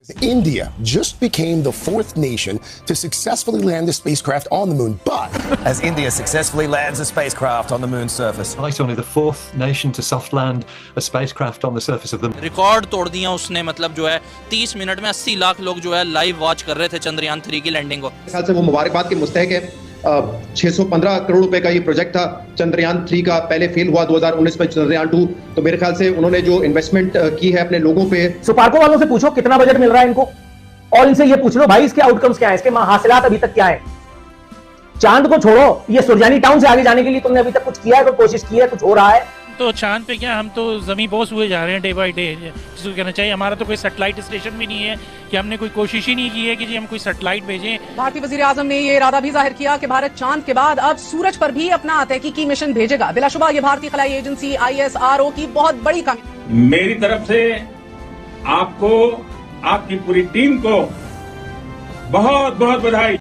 India just became the fourth nation to successfully land a spacecraft on the moon, but as India successfully lands a spacecraft on the moon's surface. It's only the fourth nation to soft land a spacecraft on the surface of the moon. Record तोड़ दिया उसने, मतलब जो है 30 minute में 80 लाख लोग जो है लाइव वॉच कर रहे थे चंद्रयान 3 की लैंडिंग को। साल से वो मुबारकबाद के मुस्तहक है। 615 करोड़ रुपए का ये प्रोजेक्ट था चंद्रयान 3 का, पहले फेल हुआ 2019 में चंद्रयान 2। तो मेरे ख्याल से उन्होंने जो इन्वेस्टमेंट की है अपने लोगों पे। सुपार्को वालों से पूछो कितना बजट मिल रहा है इनको, और इनसे ये पूछ लो भाई इसके आउटकम्स क्या है, इसके हासिलात अभी तक क्या है। चांद को छोड़ो, ये सुरजानी टाउन से आगे जाने के लिए तुमने अभी तक कुछ किया है, कोई कोशिश की है, कुछ हो रहा है? तो चांद पे क्या, हम तो जमीन बोस हुए जा रहे हैं डे बाय डे, जिसको कहना चाहिए। हमारा तो कोई सैटेलाइट स्टेशन भी नहीं है कि हमने कोई कोशिश ही नहीं की है कि जी हम कोई सैटेलाइट भेजें। भारतीय वजीर आजम ने ये इरादा भी जाहिर किया कि भारत चांद के बाद अब सूरज पर भी अपना तहकीकी मिशन भेजेगा। बिलाशुबा ये भारतीय खलाई एजेंसी ISRO की बहुत बड़ी कामयाबी। मेरी तरफ से आपको, आपकी पूरी टीम को बहुत बहुत बधाई।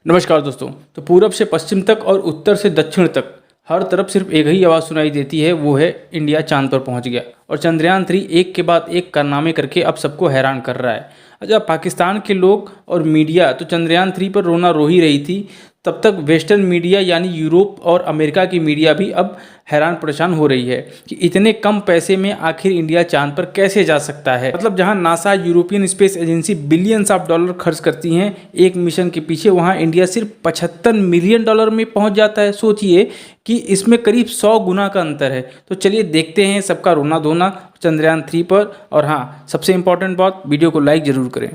नमस्कार दोस्तों। तो पूरब से पश्चिम तक और उत्तर से दक्षिण तक हर तरफ सिर्फ एक ही आवाज़ सुनाई देती है, वो है इंडिया चांद पर पहुंच गया। और चंद्रयान 3 एक के बाद एक कारनामे करके अब सबको हैरान कर रहा है। जब पाकिस्तान के लोग और मीडिया तो चंद्रयान 3 पर रोना रो ही रही थी, तब तक वेस्टर्न मीडिया यानी यूरोप और अमेरिका की मीडिया भी अब हैरान परेशान हो रही है कि इतने कम पैसे में आखिर इंडिया चांद पर कैसे जा सकता है। मतलब जहां NASA European space agency billions of dollar खर्च करती हैं एक मिशन के पीछे, वहां इंडिया सिर्फ $75 मिलियन में पहुंच जाता है। सोचिए कि इसमें करीब 100 गुना का अंतर है। तो चलिए देखते हैं सबका रोना धोना चंद्रयान 3 पर। और हाँ, सबसे इंपॉर्टेंट बात, वीडियो को लाइक ज़रूर करें।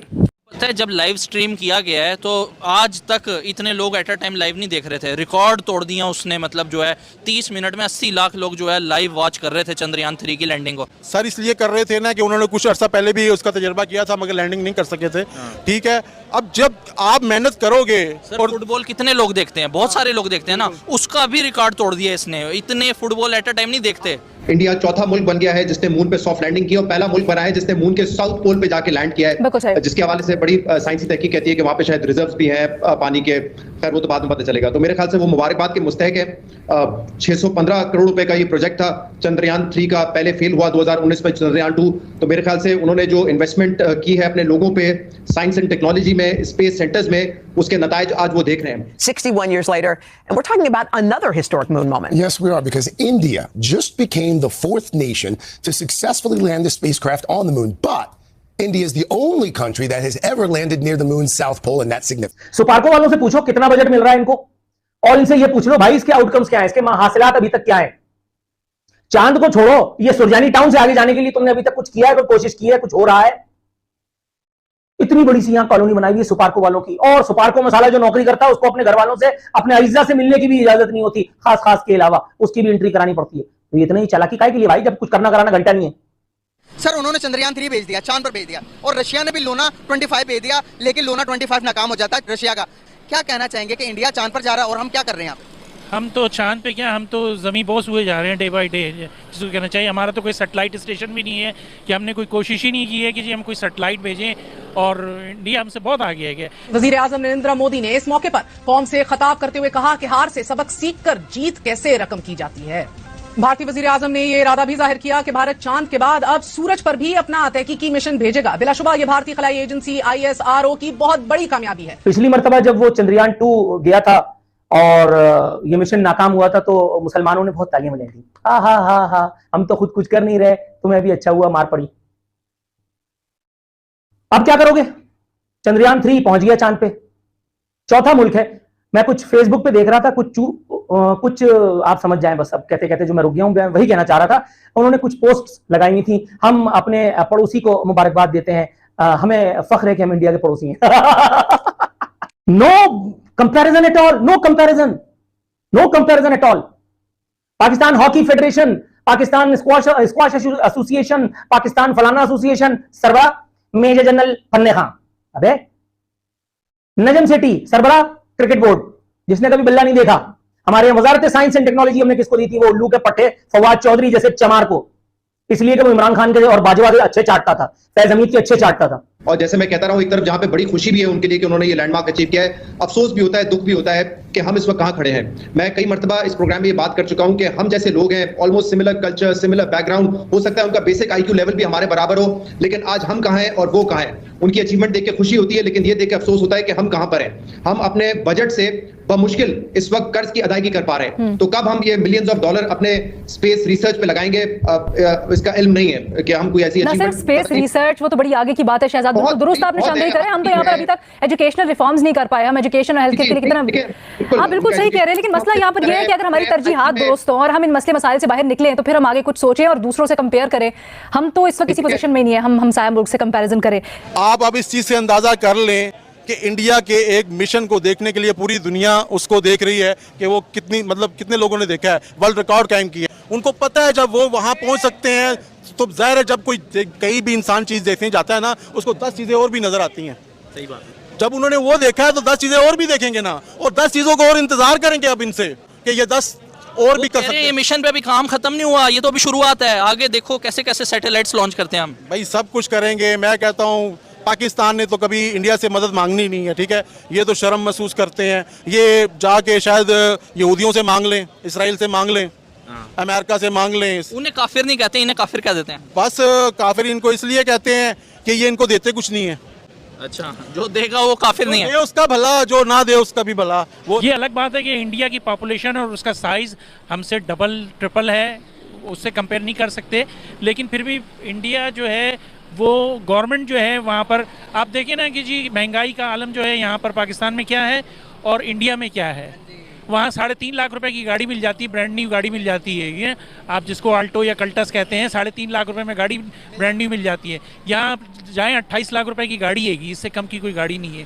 पता है जब लाइव स्ट्रीम किया गया है तो आज तक इतने लोग एट अ टाइम लाइव नहीं देख रहे थे। रिकॉर्ड तोड़ दिया उसने, मतलब जो है 30 मिनट में 80 लाख लोग जो है लाइव वॉच कर रहे थे चंद्रयान 3 की लैंडिंग को। सर इसलिए कर रहे थे ना कि उन्होंने कुछ अर्सा पहले भी उसका तजर्बा किया था मगर लैंडिंग नहीं कर सके थे। ठीक है, अब जब आप मेहनत करोगे। और फुटबॉल कितने लोग देखते हैं, बहुत सारे लोग देखते हैं ना, उसका भी रिकॉर्ड तोड़ दिया इसने। इतने फुटबॉल एट अ टाइम नहीं देखते। इंडिया चौथा मुल्क बन गया है जिसने मून पे सॉफ्ट लैंडिंग की, और पहला मुल्क बना है जिसने मून के साउथ पोल पे जाके लैंड किया है, जिसके हवाले से बड़ी साइंसी तहकीक कहती है कि वहां पे शायद रिजर्व्स भी हैं पानी के। खैर वो तो बाद में पता चलेगा। तो मेरे ख्याल से वो मुबारकबाद के मुस्तहक है। 615 करोड़ रुपए का ये प्रोजेक्ट था चंद्रयान 3 का, पहले फेल हुआ 2019 में चंद्रयान 2। तो मेरे ख्याल से उन्होंने जो इन्वेस्टमेंट की है अपने लोगों पे, साइंस एंड टेक्नोलॉजी में, स्पेस सेंटर्स में, उसके नतायज आज वो देख रहे हैं। 61 years later, and we're talking about another historic moon moment. Yes, we are, because India just became the fourth nation to successfully land a spacecraft on the moon, but India is the only country that has ever landed near the moon's south pole, and that's significant. SUPARCO वालों से पूछो कितना budget मिल रहा है इनको, और इनसे ये पूछ लो भाई इसके आउटकम्स क्या है, इसके हासिलात अभी तक क्या है। चांद को छोड़ो, ये सुरजानी टाउन से आगे जाने के लिए तुमने अभी तक कुछ किया है, कोई कोशिश की है, कुछ हो रहा है? इतनी बड़ी सी यहां कॉलोनी बनाई हुई है सुपार्को वालों की, और सुपार्को मसाला जो नौकरी करता है उसको अपने घर वालों से, अपने अजीजा से मिलने की भी इजाजत नहीं होती, खास के अलावा उसकी भी एंट्री करानी पड़ती है। तो इतना ही चालाकी काहे के लिए भाई, जब कुछ करना कराना घंटा नहीं है। सर उन्होंने चंद्रयान 3 भेज दिया, चांद पर भेज दिया, और रशिया ने भी लूना 25 भेज दिया, लेकिन लूना 25 नाकाम हो जाता है रशिया का। क्या कहना चाहेंगे कि इंडिया चांद पर जा रहा है और हम क्या कर रहे हैं यहाँ पे? हम तो चांद पे क्या, हम तो जमीन बोस हुए जा रहे हैं डे बाय डे, जिसको कहना चाहिए। हमारा तो कोई सैटेलाइट स्टेशन भी नहीं है कि हमने कोई कोशिश ही नहीं की है कि जी हम कोई सैटेलाइट भेजें, और इंडिया हमसे बहुत आगे है। वजीर आजम नरेंद्र मोदी ने इस मौके पर कौम से खिताब करते हुए कहा कि हार से सबक सीखकर जीत कैसे रकम की जाती है। भारतीय वजीर आजम ने ये इरादा भी जाहिर किया कि भारत चांद के बाद अब सूरज पर भी अपना तहकीकी मिशन भेजेगा। बिलाशुबा ये भारतीय खलाई एजेंसी ISRO की बहुत बड़ी कामयाबी है। पिछली मरतबा जब वो चंद्रयान 2 गया था और ये मिशन नाकाम हुआ था तो मुसलमानों ने बहुत तालियां बजाई थी, हा हम तो खुद कुछ कर नहीं रहे, तुम्हें भी अच्छा हुआ मार पड़ी। अब क्या करोगे? चंद्रयान 3 पहुंच गया चांद पे, चौथा मुल्क है। मैं कुछ फेसबुक पे देख रहा था, कुछ आप समझ जाएं बस, अब कहते कहते जो मैं रुक गया हूं वही कहना चाह रहा था। उन्होंने कुछ पोस्ट्स लगाई हुई थी, हम अपने पड़ोसी को मुबारकबाद देते हैं, हमें फख्र है कि हम इंडिया के पड़ोसी हैं। No comparison at all, no comparison at all. Pakistan hockey federation, Pakistan squash association, Pakistan फलाना एसोसिएशन, सरबरा मेजर जनरल फन्ने खां, अबे नजम सेठी सरबरा क्रिकेट बोर्ड, जिसने कभी बल्ला नहीं देखा। हमारे वजारत साइंस एंड टेक्नोलॉजी हमने किसको दी थी? वो उल्लू के पट्टे फवाद चौधरी जैसे चमार को। इसलिए कि वो इमरान खान के और बाजवा के अच्छे चाटता था, फैज हमीद के अच्छे चाटता था। और जैसे मैं कहता रहा हूं, एक तरफ जहां पे बड़ी खुशी भी है उनके लिए कि उन्होंने ये लैंडमार्क अचीव किया है, अफसोस भी होता है, दुख भी होता है कि हम इस वक्त कहां खड़े हैं। मैं कई मर्तबा इस प्रोग्राम में ये बात कर चुका हूं कि हम जैसे लोग हैं, almost similar culture, similar background, हो सकता है उनका बेसिक IQ लेवल भी हमारे बराबर हो, लेकिन आज हम कहां हैं और वो कहां हैं। उनकी अचीवमेंट देख के खुशी होती है, लेकिन ये देख के अफसोस होता है कि हम कहां पर हैं। हम अपने बजट से बमुश्किल इस वक्त कर्ज की अदायगी कर पा रहे हैं, तो कब हम ये मिलियंस ऑफ डॉलर अपने स्पेस रिसर्च पे लगाएंगे, इसका इल्म नहीं है कि हम कोई ऐसी अचीवमेंट। स्पेस रिसर्च वो तो बड़ी आगे की बात है शहजाद, बिल्कुल दुरुस्त आपने शानदार करें। हम तो यहाँ पर अभी तक एजुकेशनल रिफॉर्म्स नहीं कर पाए, हम एजुकेशन और हेल्थ केयर के लिए कितना, आप बिल्कुल सही कह रहे हैं, लेकिन मसला यहाँ पर यह है कि अगर हमारी तरजीहात दुरुस्त हो और हम इन मसले मसाइल से बाहर निकलें तो फिर हम आगे कुछ सोचें और दूसरों से कंपेयर करें। हम तो इस वक्त किसी पोजीशन में नहीं है हम हमसाया मुल्क से कंपैरिजन करें। आप अब इस चीज से अंदाजा कर लें कि इंडिया के एक मिशन को देखने के लिए पूरी दुनिया उसको देख रही है कि वो कितने लोगों ने देखा है, वर्ल्ड रिकॉर्ड कायम किया है। उनको पता है जब वो वहां पहुंच सकते हैं तो जाहिर है जब कोई कहीं भी इंसान चीज देखने जाता है ना, उसको 10 चीजें और भी नजर आती हैं। सही बात है। जब उन्होंने वो देखा है तो 10 चीजें और भी देखेंगे ना, और 10 चीजों को और इंतजार करेंगे अब इनसे कि ये 10 और भी कर सकते हैं। ये मिशन पे अभी काम खत्म नहीं हुआ, ये तो अभी शुरुआत है, आगे देखो कैसे कैसे सैटेलाइट्स लॉन्च करते हैं हम। भाई सब कुछ करेंगे। मैं कहता हूँ पाकिस्तान ने तो कभी इंडिया से मदद मांगनी नहीं है, ठीक है, ये तो शर्म महसूस करते हैं। ये जाके शायद यहूदियों से मांग लें, इसराइल से मांग लें, अमेरिका से मांग लें। उन्हें काफिर नहीं कहते, इन्हें काफिर कह देते हैं। बस काफिर इनको इसलिए कहते हैं कि ये इनको देते कुछ नहीं है। अच्छा, जो देगा वो काफिर नहीं है, उसका भला, जो ना दे उसका भी भला। वो ये अलग बात है कि इंडिया की पॉपुलेशन और उसका साइज हमसे डबल ट्रिपल है, उससे कंपेयर नहीं कर सकते, लेकिन फिर भी इंडिया जो है वो गवर्नमेंट जो है वहाँ पर आप देखें ना कि जी महंगाई का आलम जो है यहाँ पर पाकिस्तान में क्या है और इंडिया में क्या है। वहाँ 3.5 लाख रुपए की गाड़ी मिल जाती है, ब्रांड न्यू गाड़ी मिल जाती है, ये आप जिसको आल्टो या कल्टस कहते हैं, 3.5 लाख रुपए में गाड़ी ब्रांड न्यू मिल जाती है। यहाँ आप जाएँ 28 लाख रुपए की गाड़ी है, इससे कम की कोई गाड़ी नहीं है।